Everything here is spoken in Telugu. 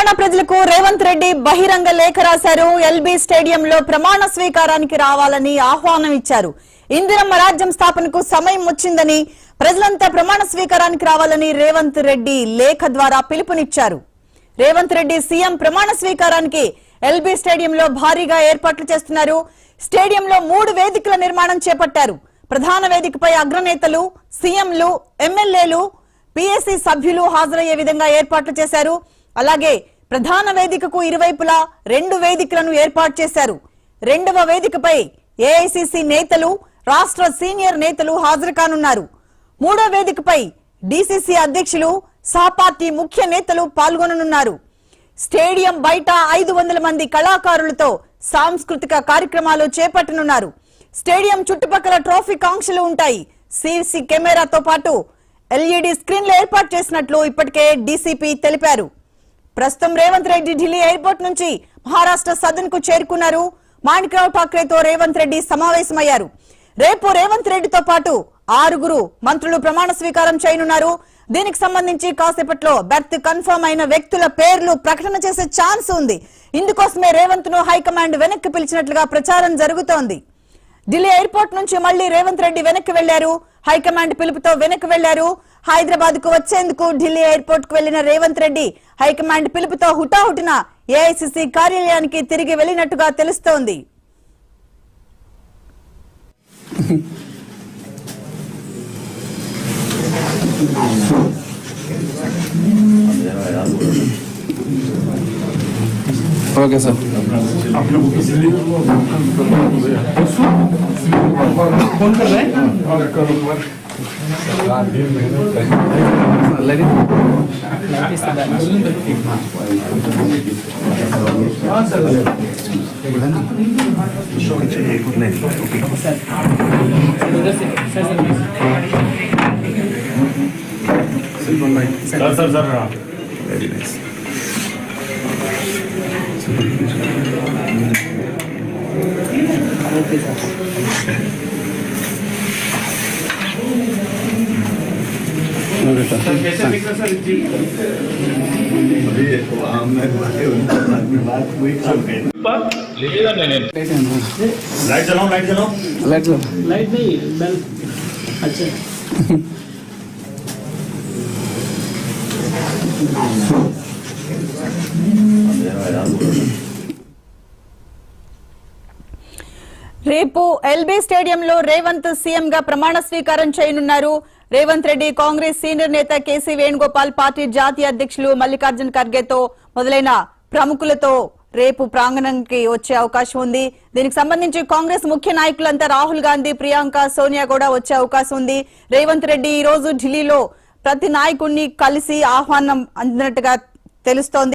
తెలంగాణ ప్రజలకు రేవంత్ రెడ్డి బహిరంగ లేఖ రాశారు. ఎల్బీ స్టేడియంలో ప్రమాణ స్వీకారానికి రావాలని ఆహ్వానం ఇచ్చారు. ఇందిరమ్మ రాజ్యం స్థాపనకు సమయం వచ్చిందని, ప్రజలంతా ప్రమాణ స్వీకారానికి రావాలని రేవంత్ రెడ్డి లేఖ ద్వారా పిలుపునిచ్చారు. రేవంత్ రెడ్డి సీఎం ప్రమాణ స్వీకారానికి ఎల్బీ స్టేడియంలో భారీగా ఏర్పాట్లు చేస్తున్నారు. స్టేడియంలో 3 వేదికల నిర్మాణం చేపట్టారు. ప్రధాన వేదికపై అగ్రనేతలు, సీఎంలు, ఎమ్మెల్యేలు, పీఎస్సీ సభ్యులు హాజరయ్యే విధంగా ఏర్పాట్లు చేశారు. అలాగే ప్రధాన వేదికకు ఇరువైపులా 2 వేదికలను ఏర్పాటు చేశారు. 2వ వేదికపై ఏఐసీసీ నేతలు, రాష్ట్ర సీనియర్ నేతలు హాజరు కానున్నారు. 3వ వేదికపై డీసీసీ అధ్యక్షులు, సహపార్టీ ముఖ్య నేతలు పాల్గొననున్నారు. స్టేడియం బయట 500 మంది కళాకారులతో సాంస్కృతిక కార్యక్రమాలు చేపట్టనున్నారు. స్టేడియం చుట్టుపక్కల ట్రాఫిక్ ఆంక్షలు ఉంటాయి. సీసీ కెమెరాతో పాటు ఎల్ఈడీ స్క్రీన్లు ఏర్పాటు చేసినట్లు ఇప్పటికే డీసీపీ తెలిపారు. ప్రస్తుతం రేవంత్ రెడ్డి ఢిల్లీ ఎయిర్పోర్ట్ నుంచి మహారాష్ట్ర సదన్ కు చేరుకున్నారు. మాణిక్రావు ఠాక్రేతో రేవంత్ రెడ్డి సమావేశమయ్యారు. రేపు రేవంత్ రెడ్డితో పాటు 6 మంత్రులు ప్రమాణ స్వీకారం చేయనున్నారు. దీనికి సంబంధించి కాసేపట్లో బెర్త్ కన్ఫర్మ్ అయిన వ్యక్తుల పేర్లు ప్రకటన చేసే ఛాన్స్ ఉంది. ఇందుకోసమే రేవంత్ ను హైకమాండ్ వెనక్కి పిలిచినట్లుగా ప్రచారం జరుగుతోంది. ఢిల్లీ ఎయిర్పోర్ట్ నుంచి మళ్లీ రేవంత్ రెడ్డి వెనక్కి వెళ్లారు. హైకమాండ్ పిలుపుతో వెనక్కి వెళ్లారు. హైదరాబాద్ కు వచ్చేందుకు ఢిల్లీ ఎయిర్పోర్ట్ కు వెళ్లిన రేవంత్ రెడ్డి హైకమాండ్ పిలుపుతో హుటాహుటిన ఏఐసీసీ కార్యాలయానికి తిరిగి వెళ్లినట్టుగా తెలుస్తోంది. ओके सर फोन कर रहे हैं sir very nice okay sir कैसे दिख रहा सर जी अभी आमने बातें बात हुई लेगा नहीं लाइट चलाओ लाइट नहीं बेल अच्छा రేపు ఎల్బీ స్టేడియంలో రేవంత్ సీఎం గా ప్రమాణ స్వీకారం చేయనున్నారు. రేవంత్ రెడ్డి కాంగ్రెస్ సీనియర్ నేత కేసీ వేణుగోపాల్, పార్టీ జాతీయ అధ్యక్షులు మల్లికార్జున్ ఖర్గేతో మొదలైన ప్రముఖులతో రేపు ప్రాంగణంకి వచ్చే అవకాశం ఉంది. దీనికి సంబంధించి కాంగ్రెస్ ముఖ్య నాయకులంతా రాహుల్ గాంధీ, ప్రియాంక, సోనియా కూడా వచ్చే అవకాశం ఉంది. రేవంత్ రెడ్డి ఈ రోజు ఢిల్లీలో ప్రతి నాయకుడిని కలిసి ఆహ్వానం అందినట్టుగా తెలుస్తోంది.